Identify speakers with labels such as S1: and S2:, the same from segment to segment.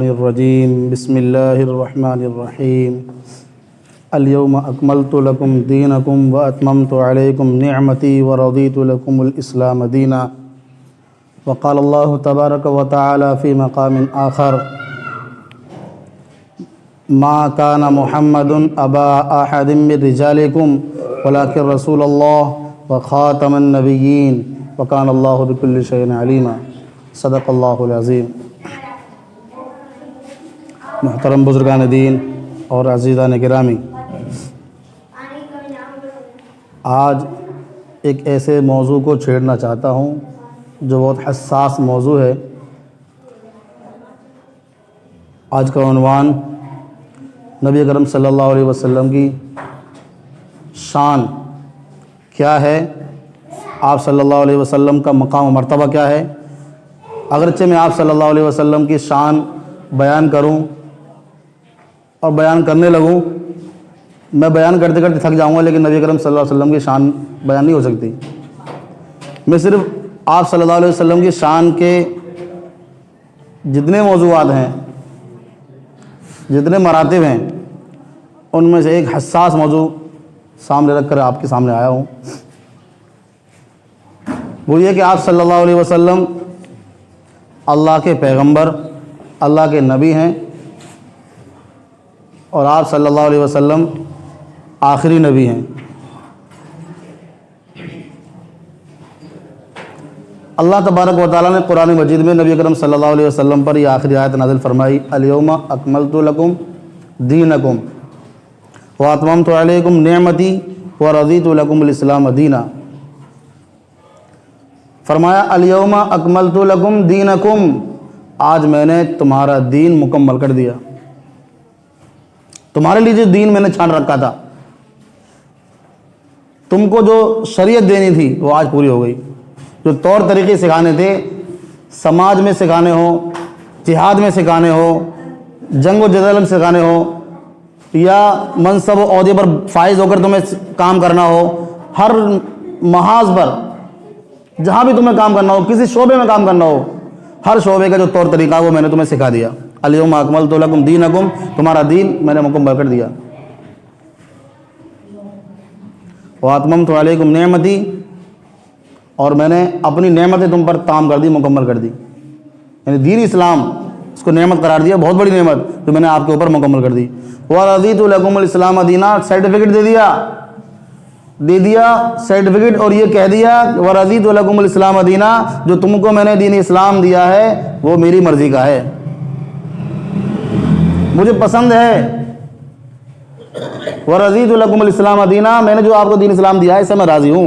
S1: शैतानिर्रजीम बिस्मिल्लाहिर्रहमानिर्रहीम अल-यौमा अकमलतु लकुम दीनकुम व अतममतु अलैकुम निअमती व रदीतु लकुमुल इस्लाम दीना व क़ाल अल्लाहु तबारक व तआला फ़ी मक़ामिन आख़र मा काना मुहम्मदुन अबा अहदिम मिन रिजालिकुम वलाकिन रसूलल्लाह व ख़ातमन नबिय्यीन व काना अल्लाहु बिकुल्लि शैइन अलीमा। सदक़ल्लाहुल अज़ीम। मुहतरम बुज़ुर्गान दीन और अज़ीज़ान गिरामी, आज एक ऐसे मौजू को छेड़ना चाहता हूँ जो बहुत हसास मौजू है। आज का उन्वान नबी अकरम सल्लल्लाहु अलैहि वसल्लम की शान क्या है, आप सल्लल्लाहु अलैहि वसल्लम का मकाम व मर्तबा क्या है। अगरचे मैं आप सल्लल्लाहु अलैहि वसल्लम की शान बयान करूं और बयान करने लगूं, मैं बयान करते करते थक जाऊंगा, लेकिन नबी अकरम सल्लल्लाहु अलैहि वसल्लम की शान बयान नहीं हो सकती। मैं सिर्फ आप सल्लल्लाहु अलैहि वसल्लम की शान के जितने मौज़ूआत हैं, जितने मरातिब हैं, उनमें से एक हसास मौजू सामने रख कर आपके सामने आया हूँ। वो ये कि आप सल्लल्लाहु अलैहि वसल्लम अल्लाह के पैगंबर, अल्लाह के नबी हैं और आप सल्लल्लाहु अलैहि वसल्लम आखिरी नबी हैं। अल्लाह तबारक व तआला ने कुरान मजीद में नबी अकरम सल्लल्लाहु अलैहि वसल्लम पर यह आखिरी आयत नाज़िल फरमाई, अल-यौमा अकमलतु लकुम दीनकुम व अतममतु अलैकुम निअमती व रदीतु लकुमुल इस्लाम दीना। फरमाया अल-यौमा अकमलतु लकुम दीनकुम, आज मैंने तुम्हारा दीन मुकम्मल कर दिया। तुम्हारे लिए जो दीन मैंने छान रखा था, तुमको जो शरीयत देनी थी वो आज पूरी हो गई। जो तौर तरीके सिखाने थे, समाज में सिखाने हो, जिहाद में सिखाने हो, जंग व जदल में सिखाने हो, या मनसब ओहदे पर फाइज होकर तुम्हें काम करना हो, हर महाज पर जहाँ भी तुम्हें काम करना हो, किसी शोबे में काम करना हो, हर शोबे का जो तौर तरीका वो मैंने तुम्हें सिखा दिया। अल-यौमा अकमलतु लकुम दीनकुम, तुम्हारा दीन मैंने मुकम्मल कर दिया। व अतममतु अलैकुम निअमती, और मैंने अपनी नेमतें तुम पर ताम कर दी, मुकम्मल कर दी। यानी दीन इस्लाम, इसको नेमत करार दिया, बहुत बड़ी नेमत जो मैंने आपके ऊपर मुकम्मल कर दी। व रज़ीतु लकुमुल इस्लाम दीना, सर्टिफिकेट दे दिया सर्टिफिकेट, और ये कह दिया व रज़ीतु लकुमुल इस्लाम दीना, जो तुमको मैंने दीन इस्लाम दिया है वो मेरी मर्ज़ी का है, मुझे पसंद है। व रज़ीतु लकुमुल इस्लाम दीना, मैंने जो आपको दीन इस्लाम दिया है इससे मैं राज़ी हूँ।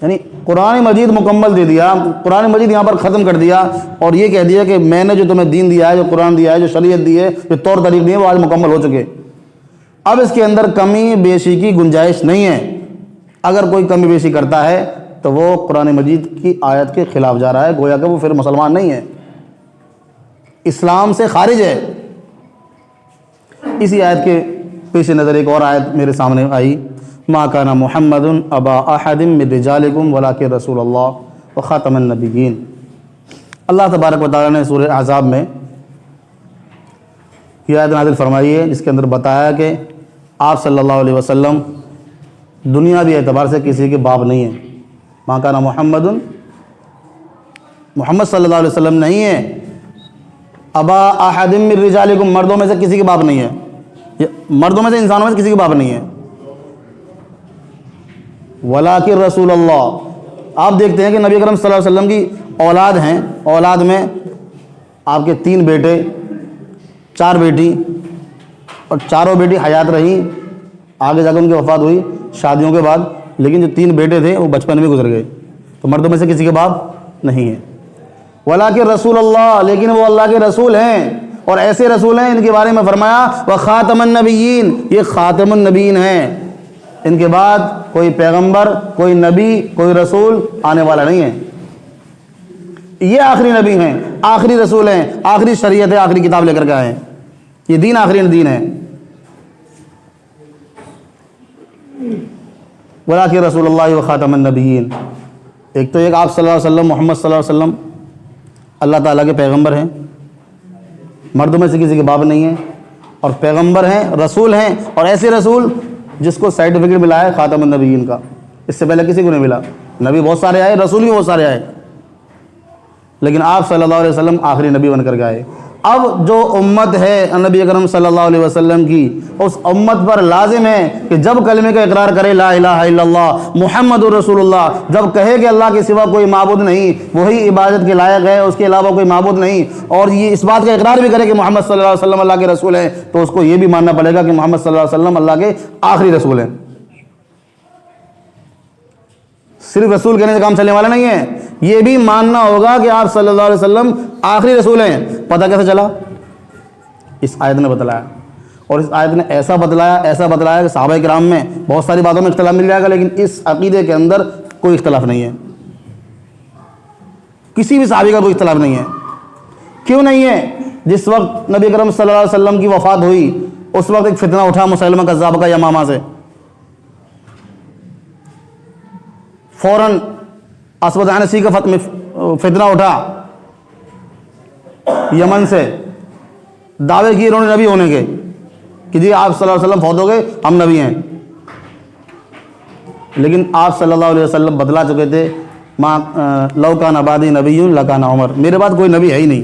S1: यानी कुरान मजीद मुकम्मल दे दिया, कुरान मजीद यहाँ पर ख़त्म कर दिया और ये कह दिया कि मैंने जो तुम्हें दीन दिया है, जो कुरान दिया है, जो शरीयत दी है, जो तौर तरीक़ दिए, वो आज मुकम्मल हो चुके। अब इसके अंदर कमी बेशी की गुंजाइश नहीं है। अगर कोई कमी बेशी करता है तो वो कुरान मजीद की आयत के ख़िलाफ़ जा रहा है, गोया कि वो फिर मुसलमान नहीं है, इस्लाम से खारिज है। इसी आयत के पेश नज़र एक और आयत मेरे सामने आई, मा काना मुहम्मदुन अबा अहदिम मिन रिजालिकुम वलाकिन रसूलल्लाह व ख़ातमन नबिय्यीन। अल्लाह तबारक व तआला ने सूरह अहज़ाब में यह आयत नाज़िल फरमाई है, जिसके अंदर बताया कि आप सल्लल्लाहु अलैहि वसल्लम दुनियावी एतबार से किसी के बाप नहीं है। मा काना मुहम्मदुन, मोहम्मद सल्लल्लाहु अलैहि वसल्लम नहीं है, अबा अहदिम मिन रिजालिकुम, मर्दों में से किसी के बाप नहीं है, मर्दों में से, इंसानों में से किसी के बाप नहीं है। वलाकिन रसूलल्लाह, आप देखते हैं कि नबी अकरम सल्लल्लाहु अलैहि वसल्लम की औलाद हैं, औलाद में आपके 3 बेटे 4 बेटी, और चारों बेटी हयात रही, आगे जाकर उनकी वफ़ात हुई शादियों के बाद, लेकिन जो 3 बेटे थे वो बचपन में गुजर गए, तो मर्दों में से किसी के बाप नहीं है। वलाकिन रसूलल्लाह, लेकिन वो अल्लाह के रसूल हैं, और ऐसे रसूल हैं इनके बारे में फरमाया व ख़ातमन नबिय्यीन, ये ख़ातमुन नबिय्यीन हैं, इनके बाद कोई पैगंबर, कोई नबी, कोई रसूल आने वाला नहीं है। ये आखिरी नबी हैं, आखिरी रसूल हैं, आखिरी शरीयत है, आखिरी किताब लेकर के आए हैं। ये दीन आखिरी दीन है। वलाकिन रसूलुल्लाह व ख़ातमुन नबिय्यीन, एक तो एक आप सल्लल्लाहु अलैहि वसल्लम, मोहम्मद सल्लल्लाहु अलैहि वसल्लम अल्लाह ताला के पैगंबर हैं, मर्दों में से किसी के बाप नहीं है, और पैगंबर हैं, रसूल हैं, और ऐसे रसूल जिसको सर्टिफिकेट मिला है खातमुन नबीयीन का। इससे पहले किसी को नहीं मिला। नबी बहुत सारे आए, रसूल भी बहुत सारे आए, लेकिन आप सल्लल्लाहु अलैहि वसल्लम आखिरी नबी बनकर के आए। अब जो उम्मत है नबी अकरम सल्लल्लाहु अलैहि वसल्लम की, उस उम्मत पर लाजिम है कि जब कलमे का इकरार करे ला इलाहा इल्लल्लाह मुहम्मदुर रसूलुल्लाह, जब कहे कि अल्लाह के सिवा कोई माबूद नहीं, वही इबादत के लायक है, उसके अलावा कोई माबूद नहीं, और ये इस बात का इकरार भी करे कि मोहम्मद सल्लल्लाहु अलैहि वसल्लम अल्लाह के रसूल हैं, तो उसको ये भी मानना पड़ेगा कि मोहम्मद सल्लल्लाहु अलैहि वसल्लम अल्लाह के आखिरी रसूल हैं। सिर्फ रसूल कहने से काम चलने वाला नहीं है, ये भी मानना होगा कि आप सल्लल्लाहु अलैहि वसल्लम आखिरी रसूल हैं। पता कैसे चला? इस आयत ने बतलाया, और इस आयत ने ऐसा बतलाया कि सहाबा किराम में बहुत सारी बातों में इख्तिलाफ मिल जाएगा, लेकिन इस अकीदे के अंदर कोई इख्तिलाफ नहीं है, किसी भी सहाबी का कोई इख्तिलाफ नहीं है। क्यों नहीं है? जिस वक्त नबी अकरम सल्लल्लाहु अलैहि वसल्लम की वफ़ात हुई, उस वक्त एक फितना उठा मुसैलमा कज़्ज़ाब का यमामा से, फ़ौरन असवद अनसी का फितना उठा, यमन से दावे किए उन्होंने नबी होने के कि जी आप सल्लल्लाहु अलैहि वसल्लम फौत हो गए, हम नबी हैं। लेकिन आप सल्लल्लाहु अलैहि वसल्लम बतला चुके थे, माँ लौकान आबादी नबीयुन लकाना उमर, मेरे बाद कोई नबी है ही नहीं।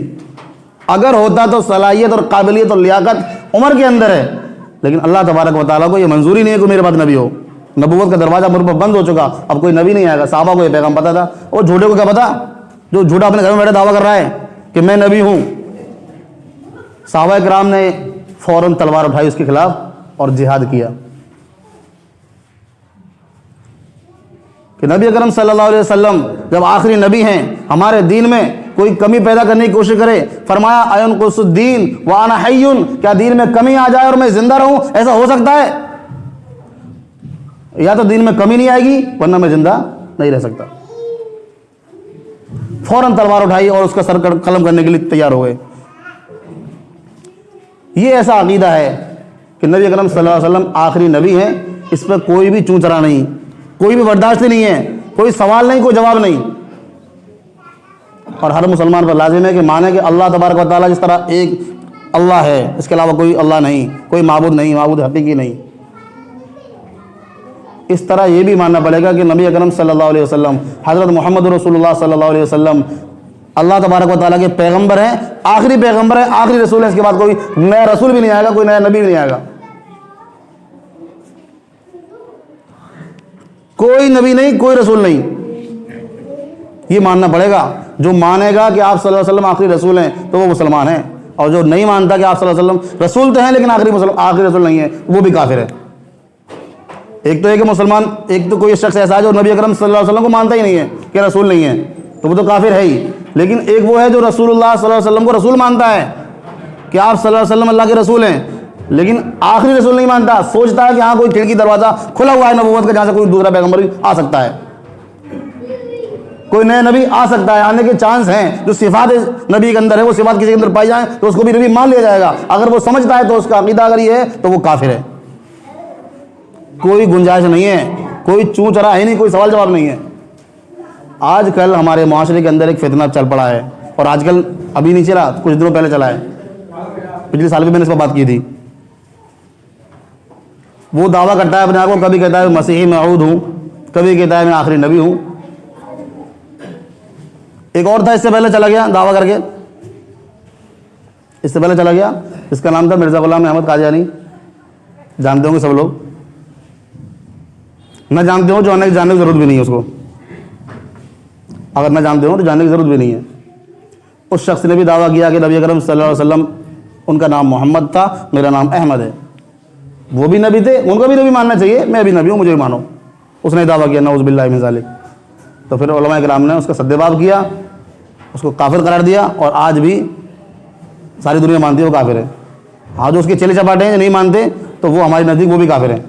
S1: अगर होता तो सलाहियत और काबिलियत और लियाकत उमर के अंदर है, लेकिन अल्लाह तबारक व तआला को ये मंजूरी नहीं है कि मेरे बाद नबी हो। नबूवत का दरवाज़ा मुझ पर बंद हो चुका, अब कोई नबी नहीं आएगा। साहबा को ये पैगाम पता था, और झूठे को क्या पता, जो झूठा अपने घर में बैठे दावा कर रहा है कि मैं नबी हूँ। साहबा किराम ने फ़ौरन तलवार उठाई उसके खिलाफ और जिहाद किया कि नबी अकरम सल्लल्लाहु अलैहि वसल्लम जब आखिरी नबी हैं, हमारे दीन में कोई कमी पैदा करने की कोशिश करे, फरमाया अयनकुसुद्दीन व अना हय्युन, क्या दीन में कमी आ जाए और मैं जिंदा रहूं? ऐसा हो सकता है? या तो दीन में कमी नहीं आएगी, वरना मैं जिंदा नहीं रह सकता। फौरन तलवार उठाई और उसका सर कलम करने के लिए तैयार हो गए। ये ऐसा अकीदा है कि नबी अकरम सल्लल्लाहु अलैहि वसल्लम आखिरी नबी हैं, इस पर कोई भी चूं चरा नहीं, कोई भी बर्दाश्त नहीं है, कोई सवाल नहीं, कोई जवाब नहीं। और हर मुसलमान पर लाजिम है कि माने कि अल्लाह तबारक व तआला जिस तरह एक अल्लाह है, इसके अलावा कोई अल्लाह नहीं, कोई माबूद नहीं, माबूद हकीकी नहीं। इस तरह ये भी मानना पड़ेगा कि नबी अकरम सल्लल्लाहु अलैहि वसल्लम हज़रत मोहम्मद रसूलुल्लाह सल्लल्लाहु अलैहि वसल्लम अल्लाह तबारक व तआला के पैगंबर हैं, आखिरी पैगंबर है, आखिरी रसूल है। इसके बाद कोई नया रसूल भी नहीं आएगा, कोई नया नबी भी नहीं आएगा, कोई नबी नहीं, कोई रसूल नहीं। ये मानना पड़ेगा। जो मानेगा कि आप सल्लल्लाहु अलैहि वसल्लम आखिरी रसूल हैं तो वो मुसलमान है, और जो नहीं मानता कि आप सल्लल्लाहु अलैहि वसल्लम रसूल तो हैं लेकिन आखिरी रसूल नहीं है, वो भी काफिर है। एक तो है कि मुसलमान, एक तो कोई शख्स ऐसा है जो नबी अकरम सल्लल्लाहु अलैहि वसल्लम को मानता ही नहीं है कि रसूल नहीं है, तो वो तो काफिर है ही। लेकिन एक वो है जो रसूलुल्लाह सल्लल्लाहु अलैहि वसल्लम को रसूल मानता है कि आप सल्लल्लाहु अलैहि वसल्लम अल्लाह के रसूल हैं, लेकिन आखिरी रसूल नहीं मानता। सोचता है कि हाँ कोई खिड़की दरवाज़ा खुला हुआ है नबूवत का, जहाँ से कोई दूसरा पैगंबर भी आ सकता है, कोई नया नबी आ सकता है, आने के चांस हैं। जो सिफात नबी के अंदर है वो सिफात किसी के अंदर पाई जाए तो उसको भी नबी मान लिया जाएगा। अगर वो समझता है तो उसका अकीदा अगर ये है तो वो काफिर है। कोई गुंजाइश नहीं है, कोई चूं चरा है नहीं, कोई सवाल जवाब नहीं है। आजकल हमारे माशरे के अंदर एक फितना चल पड़ा है, और आजकल अभी नहीं चला, कुछ दिनों पहले चला है, पिछले साल भी मैंने इस पर बात की थी। वो दावा करता है अपने आप को, कभी कहता है मसीही मऊद हूँ, कभी कहता है मैं आखिरी नबी हूँ। एक और था इससे पहले चला गया दावा करके, इससे पहले चला गया, इसका नाम था मिर्ज़ा गुलाम अहमद कादियानी। जानते होंगे सब लोग, न जानते हो जो जानने की ज़रूरत भी नहीं है उसको, अगर न जानते हो तो जानने की ज़रूरत भी नहीं है। उस शख्स ने भी दावा किया कि नबी अकरम सल्लल्लाहु अलैहि वसल्लम, उनका नाम मोहम्मद था, मेरा नाम अहमद है। वो भी नबी थे, उनको भी नबी मानना चाहिए, मैं भी नबी हूँ, मुझे भी मानो। उसने दावा किया नऊज़ बिल्लाहि मिन ज़ालिक। तो फिर उलमा किराम ने उसका सद्देबाब किया, उसको काफिर करार दिया, और आज भी सारी दुनिया मानती है वो काफिर है। हाँ, जो उसके चेले चपाटे हैं नहीं मानते, तो वो हमारे नज़दीक वो भी काफिर हैं।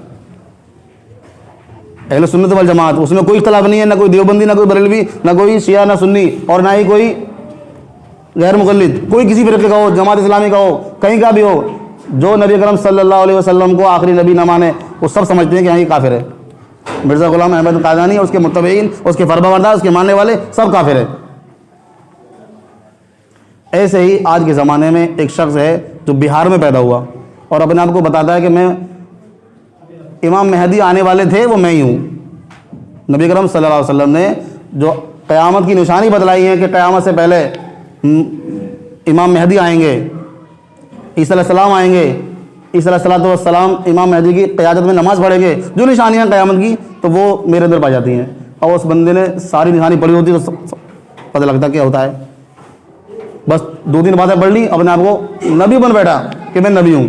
S1: अहले सुन्नत वल जमात, उसमें कोई इख्तलाफ नहीं है, ना कोई देवबंदी, ना कोई बरेलवी, ना कोई शिया, ना सुन्नी, और ना ही कोई गैर मुक़ल्लिद, कोई किसी फ़िरक़े का हो, जमात इस्लामी का हो, कहीं का भी हो। जो नबी अकरम सल्लल्लाहु अलैहि वसल्लम को आखिरी नबी न माने, वो सब समझते हैं कि हाँ ये काफिर है। मिर्ज़ा गुलाम अहमद कादियानी, उसके मुत्तबईन, उसके फरमाबरदार, उसके मानने वाले सब काफिर है। ऐसे ही आज के ज़माने में एक शख्स है जो बिहार में पैदा हुआ और अपने आप को बताता है कि मैं इमाम मेहदी आने वाले थे, वो मैं ही हूँ। नबी करम सल्लल्लाहु अलैहि वसल्लम ने जो क़यामत की निशानी बतलाई है कि क़यामत से पहले इमाम मेहदी आएंगे, ईसा अलैहिस्सलाम आएंगे, ईसा अलैहिस्सलाम इमाम मेहदी की क़यादत में नमाज़ पढ़ेंगे, जो निशानियाँ क़यामत की, तो वो मेरे अंदर पाई जाती हैं। और उस बंदे ने सारी निशानी पढ़ी होती तो पता लगता क्या होता है। बस 2-3 बातें पढ़ ली, अपने आप को नबी बन बैठा कि मैं नबी हूँ।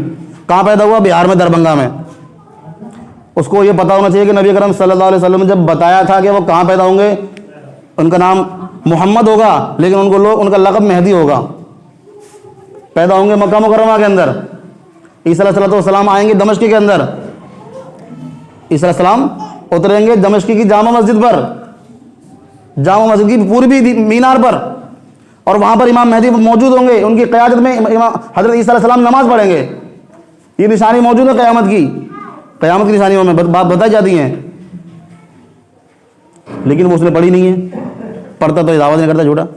S1: कहाँ पैदा हुआ? बिहार में, दरभंगा में। उसको ये पता होना चाहिए कि नबी करम सल्लल्लाहु अलैहि वसल्लम ने जब बताया था कि वो कहाँ पैदा होंगे, उनका नाम मोहम्मद होगा, लेकिन उनका लक़ब मेहदी होगा। पैदा होंगे मक्का मुकर्रमा के अंदर, ईसा अलैहिस्सलाम आएंगे दमिश्क के अंदर, ईसा अलैहिस्सलाम उतरेंगे दमिश्क की जामा मस्जिद पर, जामा मस्जिद की पूर्वी मीनार पर, और वहाँ पर इमाम मेहदी मौजूद होंगे। उनकी क़यादत में हज़रत ईसा अलैहिस्सलाम नमाज़ पढ़ेंगे। ये निशानी मौजूद है क़यामत की निशानियों में बात बताई जाती हैं, लेकिन वो उसने पढ़ी नहीं है। पढ़ता तो दावत नहीं करता, झूठा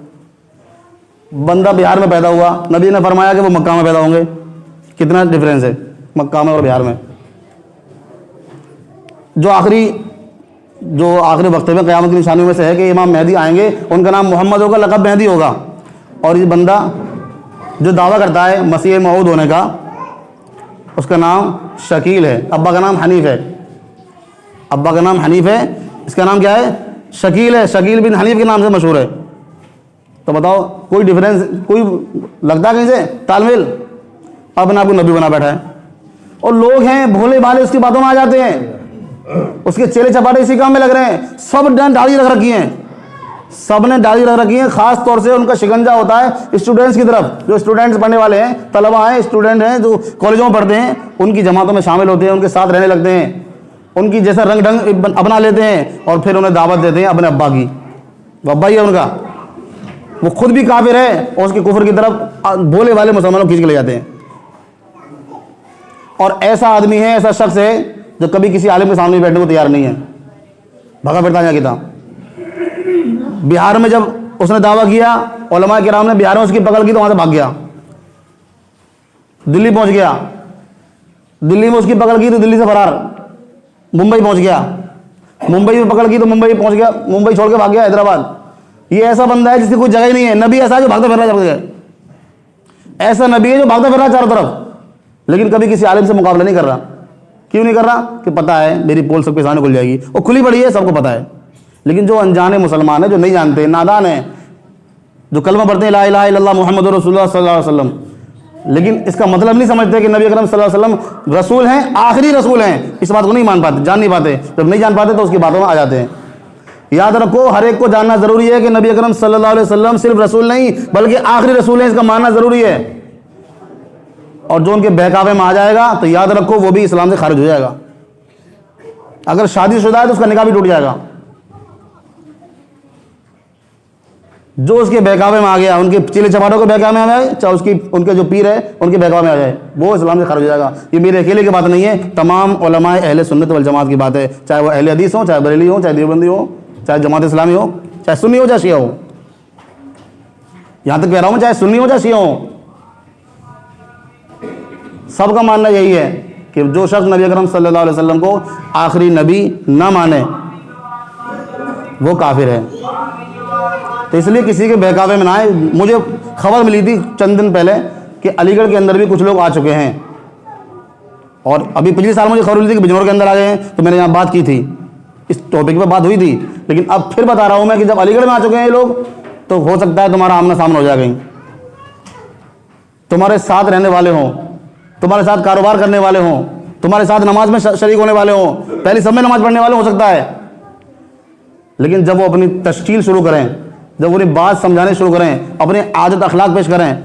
S1: बंदा। बिहार में पैदा हुआ, नबी ने फरमाया कि वो मक्का में पैदा होंगे। कितना डिफरेंस है मक्का में और बिहार में। जो आखिरी वक्त में क़यामत की निशानियों में से है कि इमाम मेहदी आएंगे, उनका नाम मोहम्मद होगा, लक़ब मेहदी होगा। और ये बंदा जो दावा करता है मसीह मऊद होने का, उसका नाम शकील है, अब्बा का नाम हनीफ है। अब्बा का नाम हनीफ है, इसका नाम क्या है? शकील है। शकील बिन हनीफ के नाम से मशहूर है। तो बताओ, कोई डिफरेंस, कोई लगता है कहीं से तालमेल? अपने आप को नबी बना बैठा है। और लोग हैं भोले भाले, उसकी बातों में आ जाते हैं, उसके चेले चपाटे इसी काम में लग रहे हैं। सब ने दाढ़ी रख रखी है, सब ने दाढ़ी रख रखी है। खास तौर से उनका शिकंजा होता है स्टूडेंट्स की तरफ। जो स्टूडेंट्स पढ़ने वाले हैं, तलबा हैं, स्टूडेंट हैं, जो कॉलेजों में पढ़ते हैं, उनकी जमातों में शामिल होते हैं, उनके साथ रहने लगते हैं, उनकी जैसा रंग ढंग अपना लेते हैं, और फिर उन्हें दावत देते हैं अपने अब्बा की। वो अब्बा ही है उनका, वो खुद भी काफिर है और उसके कुफर की तरफ भोले वाले मुसलमानों खींच के ले जाते हैं। और ऐसा आदमी है, ऐसा शख्स है जो कभी किसी आलिम के सामने बैठने को तैयार नहीं है, भगा फिरता है किताब। बिहार में जब उसने दावा किया, उलमा किराम ने बिहार में उसकी पकड़ की तो वहां से भाग गया, दिल्ली पहुंच गया। दिल्ली में उसकी पकड़ की तो दिल्ली से फरार मुंबई पहुंच गया। मुंबई में पकड़ की तो मुंबई पहुंच गया, मुंबई छोड़ के भाग गया हैदराबाद। ये ऐसा बंदा है जिसकी कोई जगह ही नहीं है। नबी ऐसा है जो भागता फिर रहा है चारों जगह। ऐसा नबी है जो भागता फिर रहा है चारों तरफ, लेकिन कभी किसी आलिम से मुकाबला नहीं कर रहा। क्यों नहीं कर रहा? कि पता है मेरी पोल सबके सामने खुल जाएगी, वो खुली पड़ी है, सबको पता है। लेकिन जो अनजाने मुसलमान है, जो नहीं जानते, नादान है, जो कलमा पढ़ते हैं ला इलाहा इल्लल्लाह मुहम्मदुर रसूलुल्लाह सल्लल्लाहु अलैहि वसल्लम, लेकिन इसका मतलब नहीं समझते कि नबी अकरम सल्लल्लाहु अलैहि वसल्लम रसूल हैं, आखिरी रसूल हैं। इस बात को नहीं मान पाते, जान नहीं पाते। जब नहीं जान पाते तो उसकी बातों में आ जाते हैं। याद रखो, हर एक को जानना जरूरी है कि नबी अकरम सल्लल्लाहु अलैहि वसल्लम सिर्फ रसूल नहीं बल्कि आखिरी रसूल हैं, इसका मानना जरूरी है। और जो उनके बहकावे में आ जाएगा तो याद रखो वो भी इस्लाम से खारिज हो जाएगा। अगर शादीशुदा है तो उसका निकाह भी टूट जाएगा। जो उसके बहकावे में आ गया, उनके चेले चपाटों के बहकावे में आ जाए, चाहे उनके जो पीर है उनके बहकावे में आ जाए, वो इस्लाम से खारिज हो जाएगा। ये मेरे अकेले की बात नहीं है, तमाम उलमाए अहले सुन्नत वल जमात की बात है। चाहे वो अहले हदीस हो, चाहे बरेली हो, चाहे देवबंदी हो, चाहे जमात इस्लामी हो, चाहे सुन्नी हो, चाहे शिया हो। यहां तक कह रहा हूं, चाहे सुन्नी हो, चाहे शिया हो, सबका मानना यही है कि जो शख्स नबी अकरम सल्लल्लाहु अलैहि वसल्लम को आखिरी नबी ना माने वो काफिर है। तो इसलिए किसी के बहकावे में ना आए। मुझे खबर मिली थी चंद दिन पहले कि अलीगढ़ के अंदर भी कुछ लोग आ चुके हैं, और अभी पिछले साल मुझे खबर मिली थी कि बिजनौर के अंदर आ गए हैं। तो मैंने यहाँ बात की थी, इस टॉपिक पे बात हुई थी, लेकिन अब फिर बता रहा हूँ मैं कि जब अलीगढ़ में आ चुके हैं ये लोग, तो हो सकता है तुम्हारा आमना सामना हो जाए, कहीं तुम्हारे साथ रहने वाले हों, तुम्हारे साथ कारोबार करने वाले हों, तुम्हारे साथ नमाज में शरीक होने वाले हों, पहले सब में नमाज पढ़ने वाले हो सकता है। लेकिन जब वो अपनी तश्कील शुरू करें, जब वो अपनी बात समझाने शुरू करें, अपने आदत अखलाक पेश करें,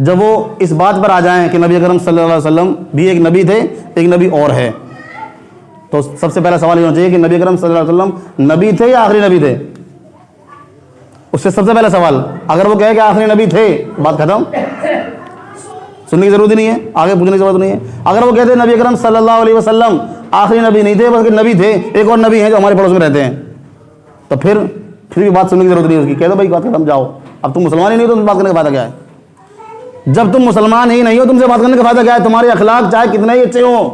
S1: जब वो इस बात पर आ जाएं कि नबी अकरम सल्लल्लाहु अलैहि वसल्लम भी एक नबी थे, एक नबी और है, तो सबसे पहला सवाल ये होना चाहिए कि नबी अकरम सल्लल्लाहु अलैहि वसल्लम नबी थे या आखिरी नबी थे। उससे सबसे पहला सवाल, अगर वो कहे कि आखिरी नबी थे, बात खत्म, सुनने की जरूरत नहीं है, आगे पूछने की जरूरत नहीं है। अगर वो कहते नबी अकरम सल्लल्लाहु अलैहि वसल्लम आखिरी नबी नहीं थे, बल्कि नबी थे, एक और नबी हैं जो हमारे पड़ोस में रहते हैं, तो फिर भी बात सुनने की जरूरत नहीं है उसकी। कह दो भाई बात खत्म, जाओ अब तुम मुसलमान ही नहीं हो तो तुम बात करने का फ़ायदा क्या है? जब तुम मुसलमान ही नहीं हो तुमसे बात करने का फ़ायदा क्या है? तुम्हारे अखलाक चाहे कितने ही अच्छे हों।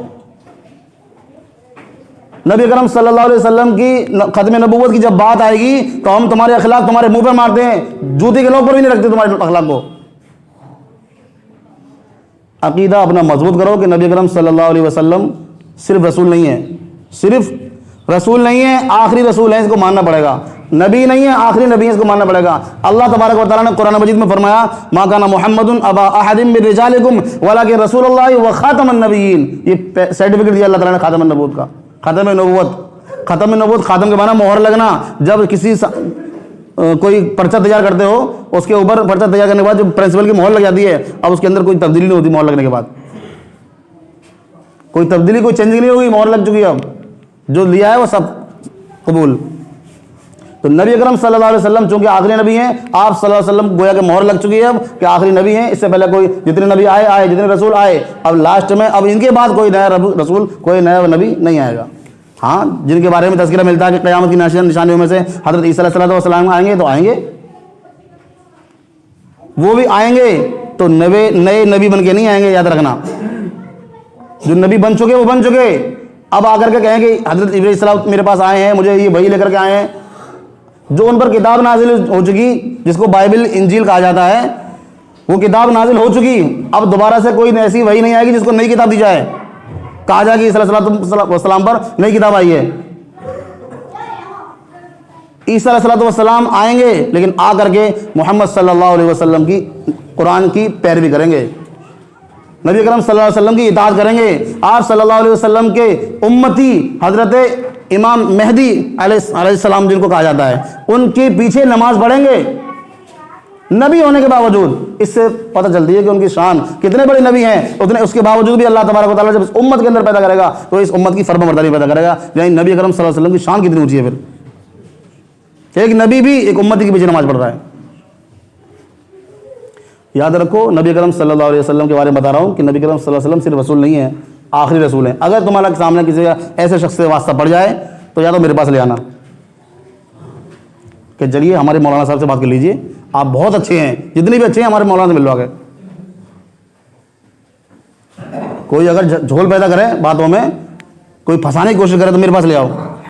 S1: नबी करम सल्लल्लाहु अलैहि वसल्लम की ख़त्म नबूवत की जब बात आएगी तो हम तुम्हारे अखलाक तुम्हारे मुंह पे मारते हैं, जूते के नोक पर भी नहीं रखते तुम्हारे अखलाक को। अकीदा अपना मजबूत करो कि नबी करम सल्लल्लाहु अलैहि वसल्लम सिर्फ रसूल नहीं है, सिर्फ रसूल नहीं है, आखिरी रसूल है, इसको मानना पड़ेगा। नबी नहीं है, आखिरी नबी है, इसको मानना पड़ेगा। अल्लाह तबारक व तआला ने कुरान मजीद में फरमाया, मा काना मुहम्मदुन अबा अहदिम मिन रिजालिकुम वलाकिन रसूलुल्लाह व खातमुन नबिय्यीन। ये सर्टिफिकेट दिया अल्लाह ताला ने खातमुन नबूवत का। ख़त्म नबूवत, ख़त्म नबूवत, ख़ातम के माना मोहर लगना। जब किसी कोई पर्चा तैयार करते हो, उसके ऊपर पर्चा तैयार करने के बाद जो प्रिंसिपल की मोहर लग जाती है, अब उसके अंदर कोई तब्दीली नहीं होती। मोहर लगने के बाद कोई तब्दीली, कोई चेंजिंग नहीं होगी, मोहर लग चुकी है। अब जो लिया है वो सब कबूल। तो नबी अकरम सल्लल्लाहु अलैहि वसल्लम चूंकि आखिरी नबी हैं, आप सल्लल्लाहु अलैहि वसल्लम गोया के मोहर लग चुकी है अब कि आखिरी नबी हैं। इससे पहले कोई जितने नबी आए, जितने रसूल आए, अब लास्ट में अब इनके बाद कोई नया रसूल, कोई नया नबी नहीं आएगा। हाँ, जिनके बारे में तज़किरा मिलता है कि क़यामत की निशानियों में से हज़रत ईसा अलैहिस्सलाम आएंगे, तो आएंगे, वो भी आएंगे तो नए नबी बन के नहीं आएंगे, याद रखना। जो नबी बन चुके वो बन चुके। अब आकर के कहें कि हज़रत इब्राहीम सलाम मेरे पास आए हैं, मुझे ये वही लेकर के आए हैं, जो उन पर किताब नाजिल हो चुकी, जिसको बाइबल इंजील कहा जाता है, वो किताब नाजिल हो चुकी। अब दोबारा से कोई ऐसी वही नहीं आएगी जिसको नई किताब दी जाए, कहा जाए कि ईसा अलैहिस्सलाम पर नई किताब आई है। ईसा अलैहिस्सलाम आएंगे, लेकिन आकर के मोहम्मद सल्लल्लाहु अलैहि वसल्लम की कुरान की पैरवी करेंगे, नबी अकरम सल्लल्लाहु अलैहि वसल्लम की इताअत करेंगे। आप सल्लल्लाहु अलैहि वसल्लम के उम्मती हजरत इमाम मेहदी अलैहिस्सलाम जिनको कहा जाता है, उनके पीछे नमाज पढ़ेंगे नबी होने के बावजूद। इससे पता चलती है कि उनकी शान, कितने बड़े नबी हैं, उतने उसके बावजूद भी अल्लाह तबारक व तआला जब इस उम्मत के अंदर पैदा करेगा तो इस उम्मत की फर्माबरदारी पैदा करेगा। यानी नबी अकरम सल्लल्लाहु अलैहि वसल्लम की शान कितनी ऊंची है। फिर एक नबी भी एक उम्मती के पीछे नमाज पढ़ रहा है। याद रखो, नबी अकरम सल्लल्लाहु अलैहि वसल्लम के बारे में बता रहा हूँ कि नबी अकरम सल्लल्लाहु अलैहि वसल्लम सिर्फ रसूल नहीं है, आखिरी रसूल हैं। अगर तुम्हारे सामने किसी ऐसे शख्स से वास्ता पड़ जाए तो या तो मेरे पास ले आना कि चलिए हमारे मौलाना साहब से बात कर लीजिए, आप बहुत अच्छे हैं, जितने भी अच्छे हैं हमारे मौलाना से मिलवा के। कोई अगर झोल पैदा करे बातों में, कोई फंसाने की कोशिश करे तो मेरे पास ले आओ।